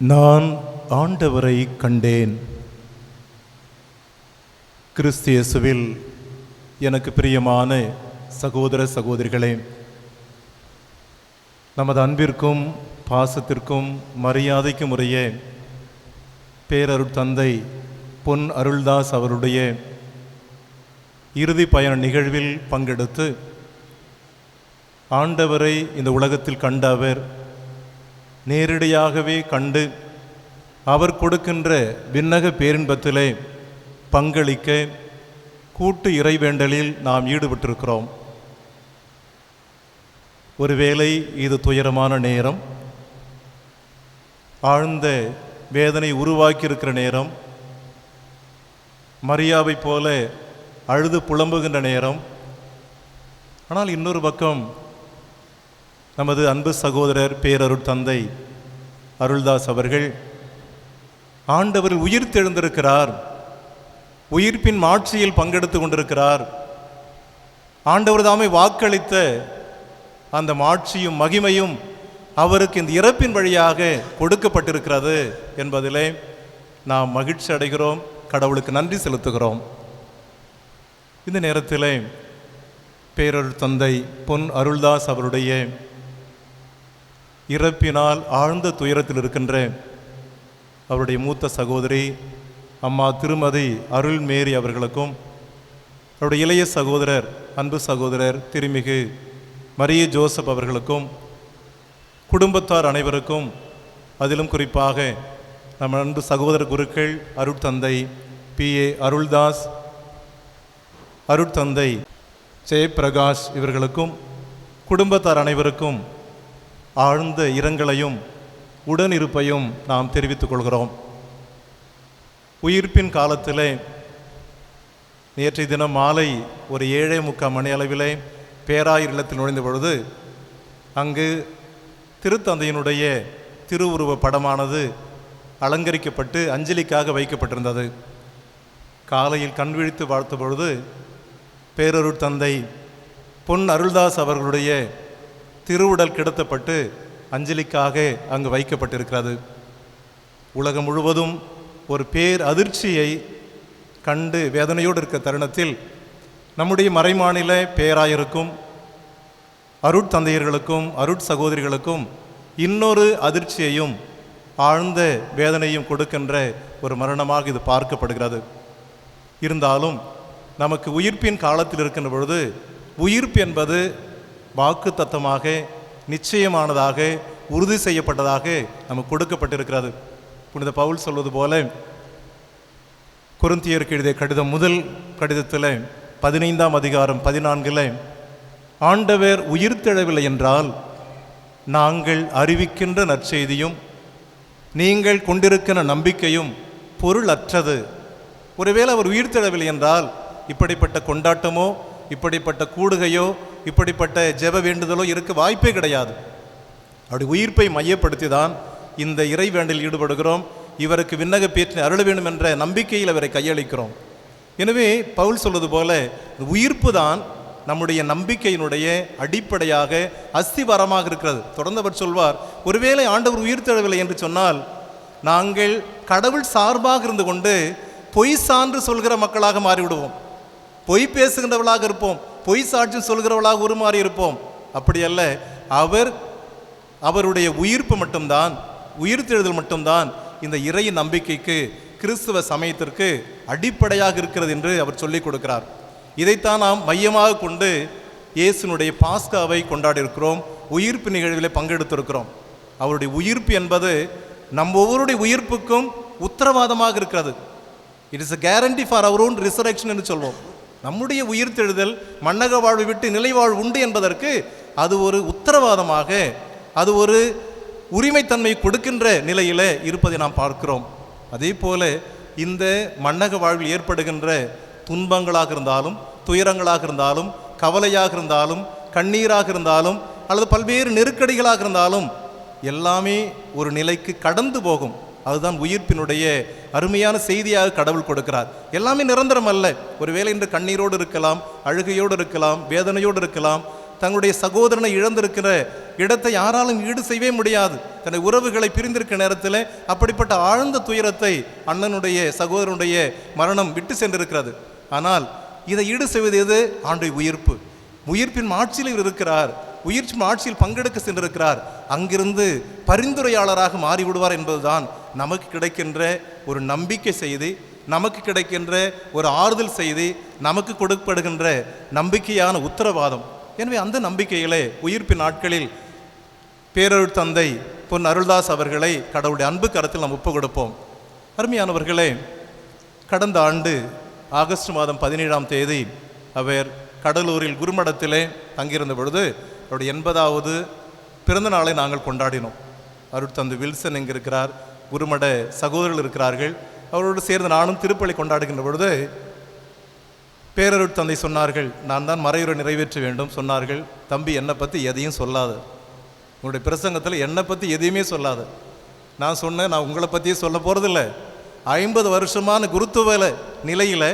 நான் ஆண்டவரை கண்டேன். கிறிஸ்து இயேசுவில் எனக்கு பிரியமான சகோதர சகோதரிகளே, நமது அன்பிற்கும் பாசத்திற்கும் மரியாதைக்கும் உரிய பேரருட்தந்தை பொன் அருள்தாஸ் அவருடைய இறுதி பயண நிகழ்வில் பங்கெடுத்து ஆண்டவரை இந்த உலகத்தில் கண்ட அவர் நேரடியாகவே கண்டு அவர் கொடுக்கின்ற விண்ணக பேரின்பத்திலே பங்களிக்க கூட்டு இறைவேண்டலில் நாம் ஈடுபட்டிருக்கிறோம். ஒருவேளை இது துயரமான நேரம், ஆழ்ந்த வேதனை உருவாக்கியிருக்கிற நேரம், மரியாவை போல அழுது புலம்புகின்ற நேரம். ஆனால் இன்னொரு பக்கம் நமது அன்பு சகோதரர் பேரருட்தந்தை அருள்தாஸ் அவர்கள் ஆண்டவர் உயிர்த்தெழுந்திருக்கிறார், உயிர்ப்பின் மாட்சியில் பங்கெடுத்து கொண்டிருக்கிறார், ஆண்டவர் தாமே வாக்களித்த அந்த மாட்சியும் மகிமையும் அவருக்கு இந்த இறப்பின் வழியாக கொடுக்கப்பட்டிருக்கிறது என்பதிலே நாம் மகிழ்ச்சி அடைகிறோம், கடவுளுக்கு நன்றி செலுத்துகிறோம். இந்த நேரத்தில் பேரருட்தந்தை பொன் அருள்தாஸ் அவருடைய இறப்பினால் ஆழ்ந்த துயரத்தில் இருக்கின்ற அவருடைய மூத்த சகோதரி அம்மா திருமதி அருள்மேரி அவர்களுக்கும், அவருடைய இளைய சகோதரர் அன்பு சகோதரர் திருமிகு மரிய ஜோசப் அவர்களுக்கும், குடும்பத்தார் அனைவருக்கும், அதிலும் குறிப்பாக நம் அன்பு சகோதர குருக்கள் அருட்தந்தை PA அருள்தாஸ், அருட்தந்தை ஜெயபிரகாஷ் இவர்களுக்கும், குடும்பத்தார் அனைவருக்கும் ஆழ்ந்த இரங்கலையும் உடனிருப்பையும் நாம் தெரிவித்துக் கொள்கிறோம். உயிர்ப்பின் காலத்திலே நேற்றைய தினம் மாலை ஒரு 7:45 மணி அளவிலே பேராயர் இல்லத்தில் நுழைந்த பொழுது அங்கு திருத்தந்தையினுடைய திருவுருவ படமானது அலங்கரிக்கப்பட்டு அஞ்சலிக்காக வைக்கப்பட்டிருந்தது. காலையில் கண்விழித்து பார்த்த பொழுது பேரருட்தந்தை பொன் அருள்தாஸ் அவர்களுடைய திருவுடல் கிடத்தப்பட்டு அஞ்சலிக்காக அங்கு வைக்கப்பட்டிருக்கிறது. உலகம் முழுவதும் ஒரு பேர் அதிர்ச்சியை கண்டு வேதனையோடு இருக்க தருணத்தில் நம்முடைய மறைமாநில பேராயருக்கும் அருட்தந்தையர்களுக்கும் அருட்சகோதரிகளுக்கும் இன்னொரு அதிர்ச்சியையும் ஆழ்ந்த வேதனையும் கொடுக்கின்ற ஒரு மரணமாக இது பார்க்கப்படுகிறது. இருந்தாலும் நமக்கு உயிர்ப்பின் காலத்தில் இருக்கின்ற பொழுது உயிர்ப்பு என்பது வாக்கு தத்தமாக நிச்சயமானதாக உறுதி செய்யப்பட்டதாக நமக்கு கொடுக்கப்பட்டிருக்கிறது. புனித பவுல் சொல்வது போல கொரிந்தியருக்கு எழுதிய கடிதம் முதல் கடிதத்தில் 15ஆம் அதிகாரம் 14 ஆண்டவர் உயிர்த்தெழவில்லை என்றால் நாங்கள் அறிவிக்கின்ற நற்செய்தியும் நீங்கள் கொண்டிருக்கிற நம்பிக்கையும் பொருள் அற்றது. ஒருவேளை அவர் உயிர்த்தெழவில்லை என்றால் இப்படிப்பட்ட கொண்டாட்டமோ இப்படிப்பட்ட கூடுகையோ இப்படிப்பட்ட ஜெப வேண்டுதலோ இருக்க வாய்ப்பே கிடையாது. அப்படி உயிர்ப்பை மையப்படுத்தி தான் இந்த இறை வேண்டலில் ஈடுபடுகிறோம். இவருக்கு விண்ணக பேற்றினை அருள வேண்டும் என்ற நம்பிக்கையில் அவரை கையளிக்கிறோம். எனவே பவுல் சொல்வது போல உயிர்ப்பு தான் நம்முடைய நம்பிக்கையினுடைய அடிப்படையாக அஸ்திவாரமாக இருக்கிறது. தொடர்ந்து அவர் சொல்வார், ஒருவேளை ஆண்டவர் உயிர்த்தெழவில்லை என்று சொன்னால் நாங்கள் கடவுள் சார்பாக இருந்து கொண்டு பொய் சான்று சொல்கிற மக்களாக மாறிவிடுவோம், பொய் பேசுகின்றவர்களாக இருப்போம், பொய் சாட்சியம் சொல்கிறவர்களாக உருமாறி இருப்போம். அப்படி அல்ல, அவருடைய உயிர்ப்பு மட்டும்தான், உயிர்த்தெழுதல் மட்டும்தான் இந்த இறை நம்பிக்கைக்கு கிறிஸ்துவ சமயத்திற்கு அடிப்படையாக இருக்கிறது என்று அவர் சொல்லிக் கொடுக்கிறார். இதைத்தான் நாம் மையமாக கொண்டு இயேசுனுடைய பாஸ்காவை கொண்டாடி இருக்கிறோம், உயிர்ப்பு நிகழ்வில் பங்கெடுத்திருக்கிறோம். அவருடைய உயிர்ப்பு என்பது நம் ஒவ்வொருடைய உயிர்ப்புக்கும் உத்தரவாதமாக இருக்கிறது. It is a guarantee for our own resurrection என்று சொல்வோம். நம்முடைய உயிர்த்தெழுதல் மண்ணக வாழ்வை விட்டு நிலை வாழ்வு உண்டு என்பதற்கு அது ஒரு உத்தரவாதமாக, அது ஒரு உரிமைத்தன்மை கொடுக்கின்ற நிலையில் இருப்பதை நாம் பார்க்கிறோம். அதே போல இந்த மண்ணக வாழ்வில் ஏற்படுகின்ற துன்பங்களாக இருந்தாலும், துயரங்களாக இருந்தாலும், கவலையாக இருந்தாலும், கண்ணீராக இருந்தாலும், அல்லது பல்வேறு நெருக்கடிகளாக இருந்தாலும் எல்லாமே ஒரு நிலைக்கு கடந்து போகும். அதுதான் உயிர்ப்பினுடைய அருமையான செய்தியாக கடவுள் கொடுக்கிறார். எல்லாமே நிரந்தரம் அல்ல. ஒருவேளை இன்று கண்ணீரோடு இருக்கலாம், அழுகையோடு இருக்கலாம், வேதனையோடு இருக்கலாம், தங்களுடைய சகோதரனை இழந்திருக்கிற இடத்தை யாராலும் ஈடு செய்யவே முடியாது. தன்னுடைய உறவுகளை பிரிந்திருக்கிற நேரத்தில் அப்படிப்பட்ட ஆழ்ந்த துயரத்தை அண்ணனுடைய சகோதரனுடைய மரணம் விட்டு சென்றிருக்கிறது. ஆனால் இதை ஈடு செய்வது எது? ஆண்டுடைய உயிர்ப்பு. உயிர்ப்பின் ஆட்சியில் இவர் இருக்கிறார், உயிர்ப்பின் ஆட்சியில் பங்கெடுக்க சென்றிருக்கிறார். அங்கிருந்து பரிந்துரையாளராக மாறிவிடுவார் என்பதுதான் நமக்கு கிடைக்கின்ற ஒரு நம்பிக்கை செய்தி, நமக்கு கிடைக்கின்ற ஒரு ஆறுதல் செய்தி, நமக்கு கொடுக்கப்படுகின்ற நம்பிக்கையான உத்தரவாதம். எனவே அந்த நம்பிக்கையிலே உயிர்ப்பின் நாட்களில் பேரருள் தந்தை பொன் அருள்தாஸ் அவர்களை கடவுளுடைய அன்பு கரத்தில் நாம் ஒப்பு கொடுப்போம். அருமையானவர்களே, கடந்த ஆண்டு ஆகஸ்ட் மாதம் 17ஆம் தேதி அவர் கடலூரில் குருமடத்திலே தங்கியிருந்த பொழுது அவருடைய 80வது பிறந்த நாளை நாங்கள் கொண்டாடினோம். அருட்தந்தை வில்சன் எங்கே இருக்கிறார், குருமட சகோதரர்கள் இருக்கிறார்கள், அவரோடு சேர்ந்து நானும் திருப்பலி கொண்டாடுகின்ற பொழுது பேரருட்தந்தை சொன்னார்கள், நான் தான் மறையுரை நிறைவேற்ற வேண்டும் சொன்னார்கள். தம்பி, என்னை பற்றி எதையும் சொல்லாது, உங்களுடைய பிரசங்கத்தில் என்னை பற்றி எதையுமே சொல்லாது. நான் சொன்னேன், நான் உங்களை பற்றியே சொல்ல போகிறதில்ல. 50 வருஷமான குருத்துவ நிலையில்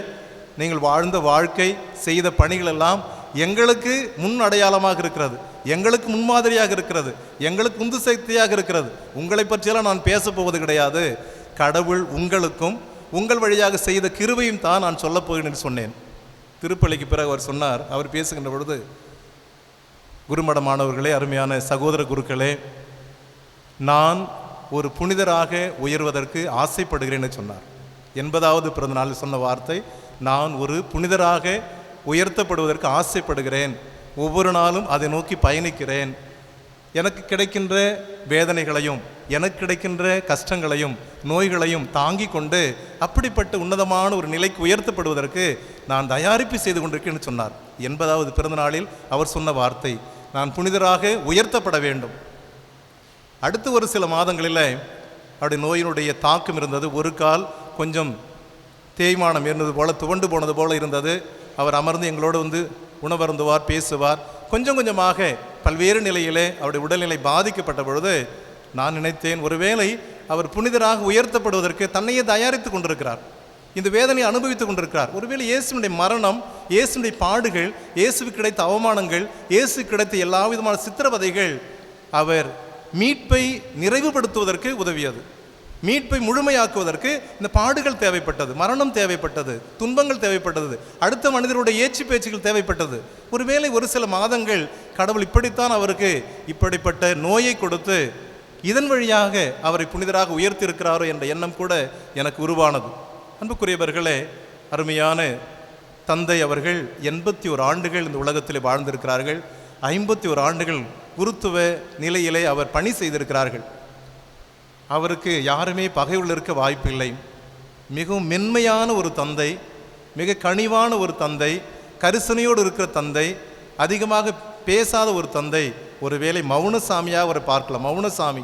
நீங்கள் வாழ்ந்த வாழ்க்கை, செய்த பணிகள் எல்லாம் எங்களுக்கு முன் அடையாளமாக இருக்கிறது, எங்களுக்கு முன்மாதிரியாக இருக்கிறது, எங்களுக்கு உந்து சக்தியாக இருக்கிறது. உங்களை பற்றியெல்லாம் நான் பேசப்போவது கிடையாது. கடவுள் உங்களுக்கும் உங்கள் வழியாக செய்த கிருபையும் தான் நான் சொல்லப் போகிறேன் என்று சொன்னேன். திருப்பலிக்கு பிறகு அவர் சொன்னார், அவர் பேசுகின்ற பொழுது, குருமட மாணவர்களே, அருமையான சகோதர குருக்களே, நான் ஒரு புனிதராக உயர்வதற்கு ஆசைப்படுகிறேன்னு சொன்னார். 80வது பிறந்த நாளில் சொன்ன வார்த்தை, நான் ஒரு புனிதராக உயர்த்தப்படுவதற்கு ஆசைப்படுகிறேன், ஒவ்வொரு நாளும் அதை நோக்கி பயணிக்கிறேன். எனக்கு கிடைக்கின்ற வேதனைகளையும் எனக்கு கிடைக்கின்ற கஷ்டங்களையும் நோய்களையும் தாங்கி கொண்டு அப்படிப்பட்ட உன்னதமான ஒரு நிலைக்கு உயர்த்தப்படுவதற்கு நான் தயாரிப்பு செய்து கொண்டிருக்கேன்னு சொன்னார். 80வது பிறந்த நாளில் அவர் சொன்ன வார்த்தை, நான் புனிதராக உயர்த்தப்பட வேண்டும். அடுத்து ஒரு சில மாதங்களில் அவருடைய நோயினுடைய தாக்கம் இருந்தது. ஒரு கால் கொஞ்சம் தேய்மானம் இருந்தது போல, துவண்டு போனது போல இருந்தது. அவர் அமர்ந்து எங்களோடு வந்து உணவருந்துவார், பேசுவார். கொஞ்சம் கொஞ்சமாக பல்வேறு நிலையிலே அவருடைய உடல்நிலை பாதிக்கப்பட்ட பொழுது நான் நினைத்தேன், ஒருவேளை அவர் புனிதராக உயர்த்தப்படுவதற்கு தன்னையே தயாரித்து கொண்டிருக்கிறார், இந்த வேதனையை அனுபவித்துக் கொண்டிருக்கிறார். ஒருவேளை இயேசுனுடைய மரணம், இயேசுனுடைய பாடுகள், இயேசுக்கு கிடைத்த அவமானங்கள், இயேசு கிடைத்த எல்லா விதமான சித்திரவதைகள் அவர் மீட்பை நிறைவுபடுத்துவதற்கு உதவியது. மீட்பை முழுமையாக்குவதற்கு இந்த பாடுகள் தேவைப்பட்டது, மரணம் தேவைப்பட்டது, துன்பங்கள் தேவைப்பட்டது, அடுத்த மனிதருடைய ஏச்சு பேச்சுகள் தேவைப்பட்டது. ஒருவேளை ஒரு சில மாதங்கள் கடவுள் இப்படித்தான் அவருக்கு இப்படிப்பட்ட நோயை கொடுத்து இதன் வழியாக அவரை புனிதராக உயர்த்தி இருக்கிறாரோ என்ற எண்ணம் கூட எனக்கு உருவானது. அன்புக்குரியவர்களே, அருமையான தந்தை அவர்கள் 81 ஆண்டுகள் இந்த உலகத்தில் வாழ்ந்திருக்கிறார்கள். 51 ஆண்டுகள் குருத்துவ நிலையிலே அவர் பணி செய்திருக்கிறார்கள். அவருக்கு யாருமே பகையுள்ள இருக்க வாய்ப்பில்லை. மிகவும் மென்மையான ஒரு தந்தை, மிக கனிவான ஒரு தந்தை, கரிசனையோடு இருக்கிற தந்தை, அதிகமாக பேசாத ஒரு தந்தை. ஒருவேளை மௌனசாமியாக அவரை பார்க்கலாம். மௌனசாமி,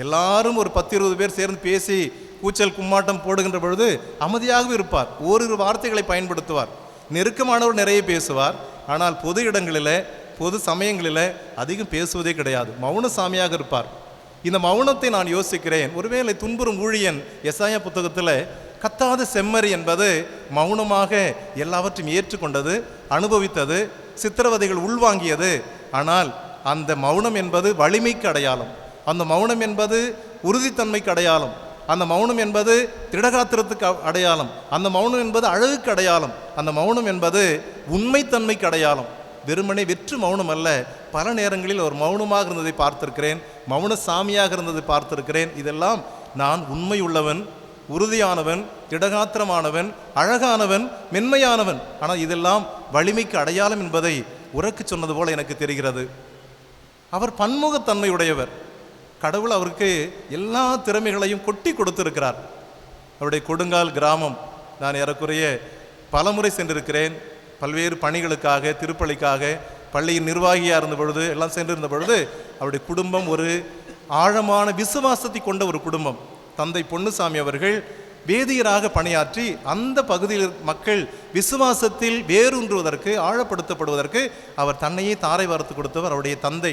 எல்லாரும் ஒரு 10-20 பேர் சேர்ந்து பேசி கூச்சல் கும்மாட்டம் போடுகின்ற பொழுது அமைதியாகவே இருப்பார். ஓரிரு வார்த்தைகளை பயன்படுத்துவார். நெருக்கமானவர் நிறைய பேசுவார். ஆனால் பொது இடங்களில், பொது சமயங்களில் அதிகம் பேசுவதே கிடையாது. மௌனசாமியாக இருப்பார். இந்த மௌனத்தை நான் யோசிக்கிறேன், ஒருவேளை துன்புறும் ஊழியன் எசாயா புத்தகத்தில் கத்தாத செம்மறி என்பது மௌனமாக எல்லாவற்றையும் ஏற்றுக்கொண்டது, அனுபவித்தது, சித்திரவதைகள் உள்வாங்கியது. ஆனால் அந்த மௌனம் என்பது வலிமைக்கு அடையாளம், அந்த மௌனம் என்பது உறுதித்தன்மைக்கு அடையாளம், அந்த மௌனம் என்பது திடகாத்திரத்துக்கு அடையாளம், அந்த மௌனம் என்பது அழகுக்கு அடையாளம், அந்த மௌனம் என்பது உண்மைத்தன்மைக்கு அடையாளம். வெறுமனே வெற்று மௌனம் அல்ல. பல நேரங்களில் ஒரு மௌனமாக இருந்ததை பார்த்திருக்கிறேன், மௌன சாமியாக இருந்ததை பார்த்திருக்கிறேன். இதெல்லாம் நான் உண்மையுள்ளவன், உறுதியானவன், திடகாத்திரமானவன், அழகானவன், மென்மையானவன். ஆனால் இதெல்லாம் வலிமைக்கு அடையாளம் என்பதை உறக்கு சொன்னது போல எனக்கு தெரிகிறது. அவர் பன்முகத்தன்மையுடையவர். கடவுள் அவருக்கு எல்லா திறமைகளையும் கொட்டி கொடுத்திருக்கிறார். அவருடைய கொடுங்கால் கிராமம் நான் ஏறக்குறைய பலமுறை சென்றிருக்கிறேன். பல்வேறு பணிகளுக்காக, திருப்பலிக்காக, பள்ளியின் நிர்வாகியாக இருந்த பொழுது எல்லாம் சென்றிருந்த பொழுது அவருடைய குடும்பம் ஒரு ஆழமான விசுவாசத்தை கொண்ட ஒரு குடும்பம். தந்தை பொன்னுசாமி அவர்கள் வேதியராக பணியாற்றி அந்த பகுதியில் மக்கள் விசுவாசத்தில் வேரூன்றுவதற்கு, ஆழப்படுத்தப்படுவதற்கு அவர் தன்னையே தாரை வார்த்து கொடுத்தவர் அவருடைய தந்தை.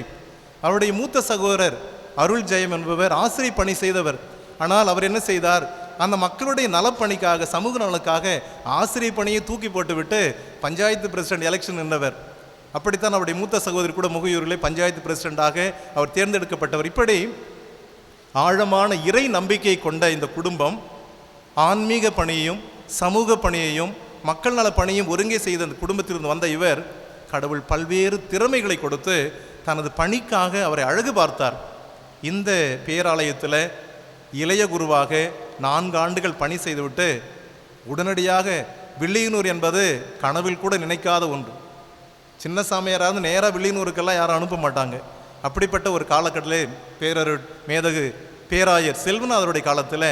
அவருடைய மூத்த சகோதரர் அருள் ஜெயம் என்பவர் ஆசிரியர் பணி செய்தவர். ஆனால் அவர் என்ன செய்தார், அந்த மக்களுடைய நலப்பணிக்காக, சமூக நலனுக்காக ஆசிரியர் பணியை தூக்கி போட்டுவிட்டு பஞ்சாயத்து பிரசிடென்ட் எலெக்ஷன் நின்றவர். அப்படித்தான் அவருடைய மூத்த சகோதரி கூட முகையூரிலே பஞ்சாயத்து பிரசிடெண்டாக அவர் தேர்ந்தெடுக்கப்பட்டவர். இப்படி ஆழமான இறை நம்பிக்கை கொண்ட இந்த குடும்பம் ஆன்மீக பணியையும் சமூக பணியையும் மக்கள் நல பணியும் ஒருங்கே செய்த அந்த குடும்பத்திலிருந்து வந்த இவர் கடவுள் பல்வேறு திறமைகளை கொடுத்து தனது பணிக்காக அவரை அழகு பார்த்தார். இந்த பேராலயத்தில் இளைய குருவாக 4 ஆண்டுகள் பணி செய்துவிட்டு உடனடியாக வில்லியனூர் என்பது கனவில் கூட நினைக்காத ஒன்று. சின்ன சாமியாராவது நேராக வில்லியனூருக்கெல்லாம் யாரும் அனுப்ப மாட்டாங்க. அப்படிப்பட்ட ஒரு காலகட்டத்தில் பேரருட் மேதகு பேராயர் செல்வநாதருடைய காலத்தில்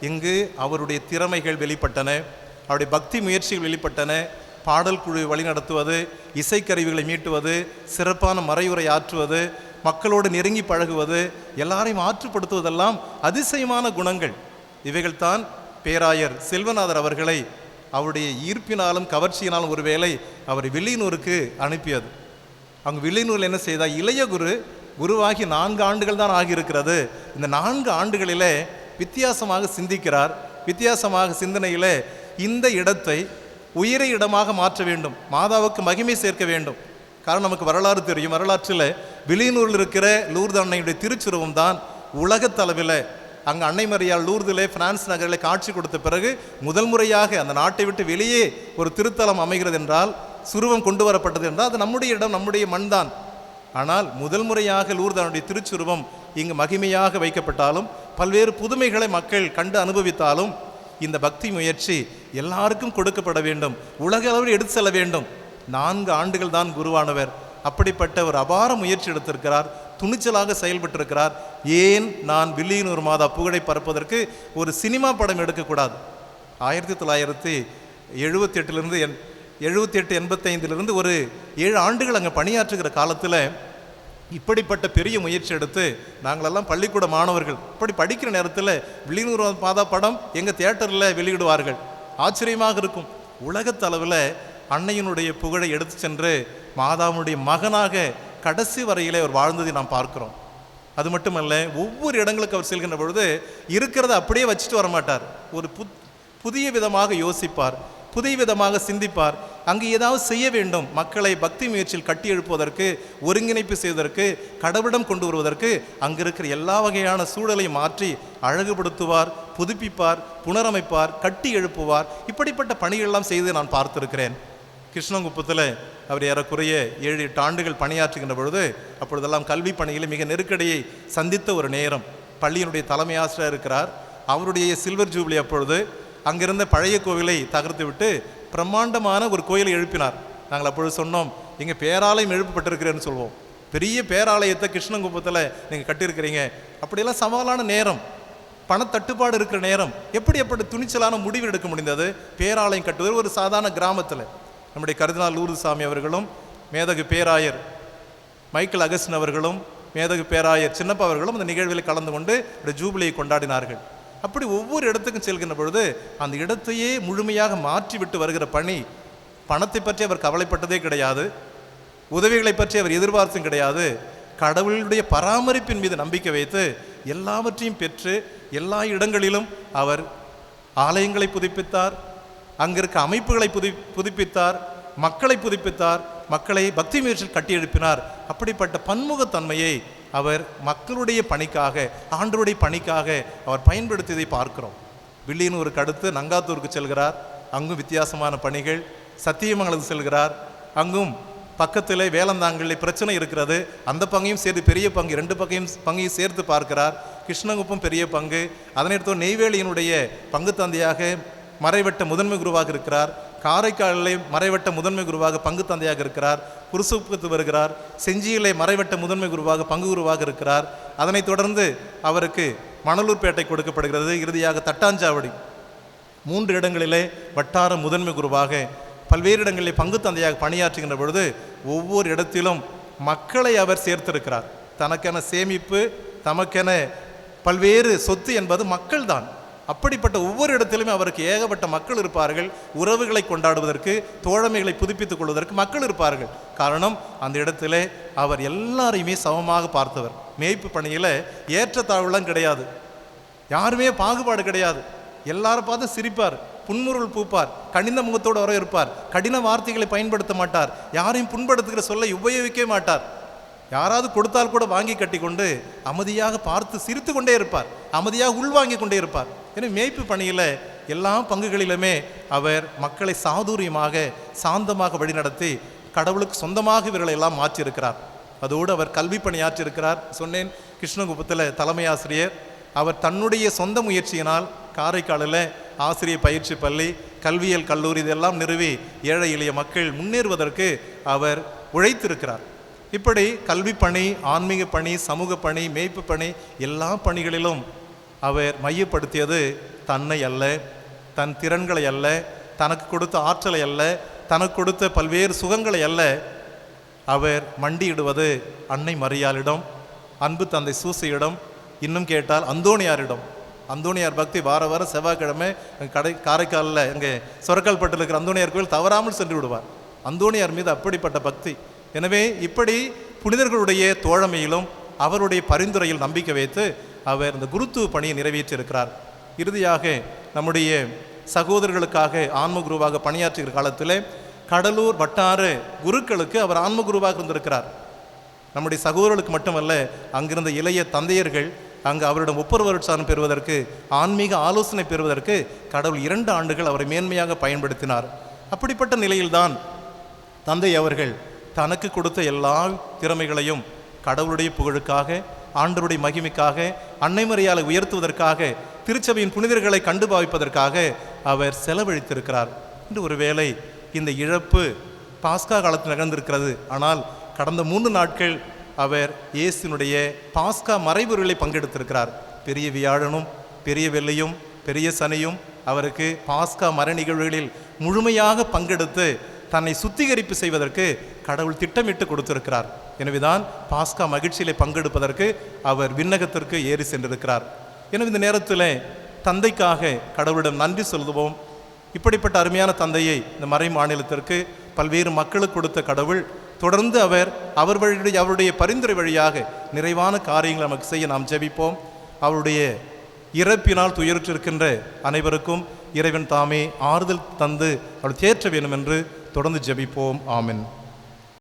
இங்கு அவருடைய திறமைகள் வெளிப்பட்டன, அவருடைய பக்தி முயற்சிகள் வெளிப்பட்டன. பாடல் குழு வழிநடத்துவது, இசைக்கருவிகளை மீட்டுவது, சிறப்பான மறையுரை ஆற்றுவது, மக்களோடு நெருங்கி பழகுவது, எல்லாரையும் ஆற்றுப்படுத்துவதெல்லாம் அதிசயமான குணங்கள். இவைகள்தான் பேராயர் செல்வநாதர் அவர்களை அவருடைய ஈர்ப்பினாலும் கவர்ச்சியினாலும் ஒருவேளை அவர் வில்லியனூருக்கு அனுப்பியது. அவங்க வில்லியனூரில் என்ன செய்தால், இளைய குருவாகி 4 ஆண்டுகள் தான் ஆகியிருக்கிறது. இந்த 4 ஆண்டுகளிலே வித்தியாசமாக சிந்திக்கிறார். வித்தியாசமாக சிந்தனையில் இந்த இடத்தை உயிரை இடமாக மாற்ற வேண்டும், மாதாவுக்கு மகிமை சேர்க்க வேண்டும். காரணம், நமக்கு வரலாறு தெரியும். வரலாற்றில் வில்லியனூரில் இருக்கிற லூர்து அன்னையுடைய திருச்சுருவம் தான் உலகத்தளவில் அங்கே அன்னை மரியாள் லூர்திலே பிரான்ஸ் நகரில் காட்சி கொடுத்த பிறகு முதல் முறையாக அந்த நாட்டை விட்டு வெளியே ஒரு திருத்தலம் அமைகிறது என்றால், சுருவம் கொண்டு வரப்பட்டது என்றால் அது நம்முடைய இடம், நம்முடைய மண் தான். ஆனால் முதல் முறையாக லூர்தனுடைய திருச்சுருவம் இங்கு மகிமையாக வைக்கப்பட்டாலும், பல்வேறு புதுமைகளை மக்கள் கண்டு அனுபவித்தாலும், இந்த பக்தி முயற்சி எல்லாருக்கும் கொடுக்கப்பட வேண்டும், உலக அளவில் எடுத்து செல்ல வேண்டும். 4 ஆண்டுகள் தான் குருவானவர். அப்படிப்பட்ட ஒரு அபார முயற்சி எடுத்திருக்கிறார், துணிச்சலாக செயல்பட்டிருக்கிறார். ஏன் நான் வில்லியனூர் மாதா புகழை பரப்பதற்கு ஒரு சினிமா படம் எடுக்கக்கூடாது? 1978 85 ஒரு 7 ஆண்டுகள் அங்கே பணியாற்றுகிற காலத்தில் இப்படிப்பட்ட பெரிய முயற்சி எடுத்து, நாங்களெல்லாம் பள்ளிக்கூட மாணவர்கள் இப்படி படிக்கிற நேரத்தில் வில்லியனூர் மாதா படம் எங்கள் தியேட்டரில் வெளியிடுவார்கள். ஆச்சரியமாக இருக்கும். உலகத்தளவில் அன்னையினுடைய புகழை எடுத்து சென்று மாதாவுடைய மகனாக கடைசி வரையிலே அவர் வாழ்ந்ததை நாம் பார்க்கிறோம். அது மட்டுமல்ல, ஒவ்வொரு இடங்களுக்கு அவர் செல்கின்ற பொழுது இருக்கிறத அப்படியே வச்சுட்டு வரமாட்டார். ஒரு புதிய விதமாக யோசிப்பார், புதிய விதமாக சிந்திப்பார். அங்கு ஏதாவது செய்ய வேண்டும், மக்களை பக்தி முயற்சியில் கட்டி எழுப்புவதற்கு, ஒருங்கிணைப்பு செய்வதற்கு, கடவுளிடம் கொண்டு வருவதற்கு அங்கு இருக்கிற எல்லா வகையான சூழலை மாற்றி அழகுபடுத்துவார், புதுப்பிப்பார், புனரமைப்பார், கட்டி எழுப்புவார். இப்படிப்பட்ட பணிகளெல்லாம் செய்து நான் பார்த்திருக்கிறேன். கிருஷ்ணங்குப்பத்தில் அவர் ஏறக்குறைய 7-8 ஆண்டுகள் பணியாற்றுகின்ற பொழுது, அப்பொழுதெல்லாம் கல்வி பணியில் மிக நெருக்கடியை சந்தித்த ஒரு நேரம். பள்ளியினுடைய தலைமை ஆசிரியர் இருக்கிறார். அவருடைய சில்வர் ஜூப்ளி அப்பொழுது அங்கிருந்த பழைய கோவிலை தகர்த்து விட்டு பிரம்மாண்டமான ஒரு கோயிலை எழுப்பினார். நாங்கள் அப்பொழுது சொன்னோம், இங்கே பேராலயம் எழுப்பப்பட்டிருக்கிறேன்னு சொல்வோம். பெரிய பேராலயத்தை கிருஷ்ணங்குப்பத்தில் நீங்கள் கட்டியிருக்கிறீங்க. அப்படியெல்லாம் சவாலான நேரம், பணத்தட்டுப்பாடு இருக்கிற நேரம். எப்படி துணிச்சலான முடிவு எடுக்க முடிந்தது? பேராலயம் கட்டுவது ஒரு சாதாரண கிராமத்தில். நம்முடைய கர்தினால் லூர்து சாமி அவர்களும், மேதகு பேராயர் மைக்கேல் அகஸ்டின் அவர்களும், மேதகு பேராயர் சின்னப்பா அவர்களும் அந்த நிகழ்வில் கலந்து கொண்டு ஜூபிலியை கொண்டாடினார்கள். அப்படி ஒவ்வொரு இடத்துக்கும் செல்கின்ற பொழுது அந்த இடத்தையே முழுமையாக மாற்றி விட்டு வருகிற பணி. பணத்தை பற்றி அவர் கவலைப்பட்டதே கிடையாது, உதவிகளை பற்றி அவர் எதிர்பார்த்தும் கிடையாது. கடவுளுடைய பராமரிப்பின் மீது நம்பிக்கை வைத்து எல்லாவற்றையும் பெற்று எல்லா இடங்களிலும் அவர் ஆலயங்களை புதுப்பித்தார், அங்கிருக்க அமைப்புகளை புதுப்பித்தார், மக்களை புதுப்பித்தார், மக்களை பக்தி முயற்சியில் கட்டி எழுப்பினார். அப்படிப்பட்ட பன்முகத்தன்மையை அவர் மக்களுடைய பணிக்காக, ஆண்டவருடைய பணிக்காக அவர் பயன்படுத்தியதை பார்க்கிறோம். வில்லியனூருக்கு அடுத்து நங்காத்தூருக்கு செல்கிறார், அங்கும் வித்தியாசமான பணிகள். சத்தியமங்கலத்துக்கு செல்கிறார், அங்கும் பக்கத்தில் வேலந்தாங்கலில் பிரச்சனை இருக்கிறது, அந்த பங்கையும் சேர்த்து பெரிய பங்கு, 2 பங்கையும் சேர்த்து பார்க்கிறார். கிருஷ்ணங்குப்பம் பெரிய பங்கு. அதனையடுத்து நெய்வேலியினுடைய பங்கு தந்தையாக மறைவட்ட முதன்மை குருவாக இருக்கிறார். காரைக்காலிலே மறைவட்ட முதன்மை குருவாக பங்கு தந்தையாக இருக்கிறார். குருசுப்புக்கு வருகிறார். செஞ்சியிலே மறைவட்ட முதன்மை குருவாக பங்கு குருவாக இருக்கிறார். அதனைத் தொடர்ந்து அவருக்கு மணலூர்பேட்டை கொடுக்கப்படுகிறது. இறுதியாக தட்டாஞ்சாவடி 3 இடங்களிலே வட்டார முதன்மை குருவாக பல்வேறு இடங்களிலே பங்கு தந்தையாக பணியாற்றுகின்ற பொழுது ஒவ்வொரு இடத்திலும் மக்களை அவர் சேர்த்திருக்கிறார். தனக்கென சேமிப்பு, தமக்கென பல்வேறு சொத்து என்பது மக்கள் தான். அப்படிப்பட்ட ஒவ்வொரு இடத்திலுமே அவருக்கு ஏகப்பட்ட மக்கள் இருப்பார்கள். உறவுகளை கொண்டாடுவதற்கு, தோழமைகளை புதுப்பித்துக் கொள்வதற்கு மக்கள் இருப்பார்கள். காரணம், அந்த இடத்துல அவர் எல்லாரையுமே சமமாக பார்த்தவர். மேய்ப்பு பணியில் ஏற்றத்தாழ்வுலாம் கிடையாது, யாருமே பாகுபாடு கிடையாது. எல்லாரும் பார்த்து சிரிப்பார், புன்முறுவல் பூப்பார், கடின முகத்தோடு வர இருப்பார், கடின வார்த்தைகளை பயன்படுத்த மாட்டார், யாரையும் புண்படுத்துகிற சொல்லை உபயோகிக்கவே மாட்டார். யாராவது கொடுத்தால் கூட வாங்கி கட்டி கொண்டு அமைதியாக பார்த்து சிரித்து கொண்டே இருப்பார், அமைதியாக உள்வாங்கி கொண்டே இருப்பார். எனவே மேய்ப்பு பணியில் எல்லா பங்குகளிலுமே அவர் மக்களை சாதுரியமாக சாந்தமாக வழிநடத்தி கடவுளுக்கு சொந்தமாக இவர்களை எல்லாம் மாற்றியிருக்கிறார். அதோடு அவர் கல்வி பணியாற்றியிருக்கிறார். சொன்னேன், கிருஷ்ணகுப்பத்தில் தலைமை ஆசிரியர். அவர் தன்னுடைய சொந்த முயற்சியினால் காரைக்காலில் ஆசிரியர் பயிற்சி பள்ளி, கல்வியியல் கல்லூரி இதெல்லாம் நிறுவி ஏழை எளிய மக்கள் முன்னேறுவதற்கு அவர் உழைத்திருக்கிறார். இப்படி கல்வி பணி, ஆன்மீக பணி, சமூக பணி, மேய்ப்பு பணி எல்லா பணிகளிலும் அவர் மையப்படுத்தியது தன்னை அல்ல, தன் திறன்களை அல்ல, தனக்கு கொடுத்த ஆற்றலை அல்ல, தனக்கு கொடுத்த பல்வேறு சுகங்களை அல்ல. அவர் மண்டியிடுவது அன்னை மரியாளிடம், அன்பு தந்தை சூசையிடம், இன்னும் கேட்டால் அந்தோணியாரிடம். அந்தோணியார் பக்தி வார செவ்வாய்க்கிழமை காரைக்காலில் எங்கே சொரக்கால்பட்டில் இருக்கிற அந்தோணியார் கோயில் தவறாமல் சென்று விடுவார். அந்தோணியார் மீது அப்படிப்பட்ட பக்தி. எனவே இப்படி புனிதர்களுடைய தோழமையிலும் அவருடைய பரிந்துரையில் நம்பிக்கை வைத்து அவர் இந்த குருத்துவ பணியை நிறைவேற்றியிருக்கிறார். இறுதியாக நம்முடைய சகோதரர்களுக்காக ஆன்ம குருவாக பணியாற்றுகிற காலத்தில் கடலூர் வட்டார குருக்களுக்கு அவர் ஆன்ம குருவாக இருந்திருக்கிறார். நம்முடைய சகோதரர்களுக்கு மட்டுமல்ல, அங்கிருந்த இளைய தந்தையர்கள் அங்கு அவரிடம் ஒப்புரவருட்சாதனம் பெறுவதற்கு, ஆன்மீக ஆலோசனை பெறுவதற்கு கடவுள் 2 ஆண்டுகள் அவரை மேன்மையாக பயன்படுத்தினார். அப்படிப்பட்ட நிலையில்தான் தந்தை அவர்கள் தனக்கு கொடுத்த எல்லா திறமைகளையும் கடவுளுடைய புகழுக்காக, ஆண்டவருடைய மகிமைக்காக, அன்னை மரியாளை உயர்த்துவதற்காக, திருச்சபையின் புனிதர்களை கண்டு பாவிப்பதற்காக அவர் செலவழித்திருக்கிறார். இன்று ஒருவேளை இந்த இழப்பு பாஸ்கா காலத்தில் நிகழ்ந்திருக்கிறது. ஆனால் கடந்த 3 நாட்கள் அவர் இயேசுனுடைய பாஸ்கா மறைபொருளை பங்கெடுத்திருக்கிறார். பெரிய வியாழனும் பெரிய வெள்ளியும் பெரிய சனியும் அவருக்கு பாஸ்கா மர நிகழ்வுகளில் முழுமையாக பங்கெடுத்து தன்னை சுத்திகரிப்பு செய்வதற்கு கடவுள் திட்டமிட்டு கொடுத்திருக்கிறார். எனவேதான் பாஸ்கா மகிழ்ச்சியிலே பங்கெடுப்பதற்கு அவர் விண்ணகத்திற்கு ஏறி சென்றிருக்கிறார். எனவே இந்த நேரத்தில் தந்தைக்காக கடவுளிடம் நன்றி சொல்லுவோம். இப்படிப்பட்ட அருமையான தந்தையை இந்த மறை மாநிலத்திற்கு பல்வேறு மக்களுக்கு கொடுத்த கடவுள் தொடர்ந்து அவர் வழியுடைய அவருடைய பரிந்துரை வழியாக நிறைவான காரியங்களை நமக்கு செய்ய நாம் ஜெபிப்போம். அவருடைய இறப்பினால் துயருற்றிருக்கின்ற அனைவருக்கும் இறைவன் தாமே ஆறுதல் தந்து அவள் தேற்ற வேண்டும் என்று தொடர்ந்து ஜெபிப்போம். ஆமென்.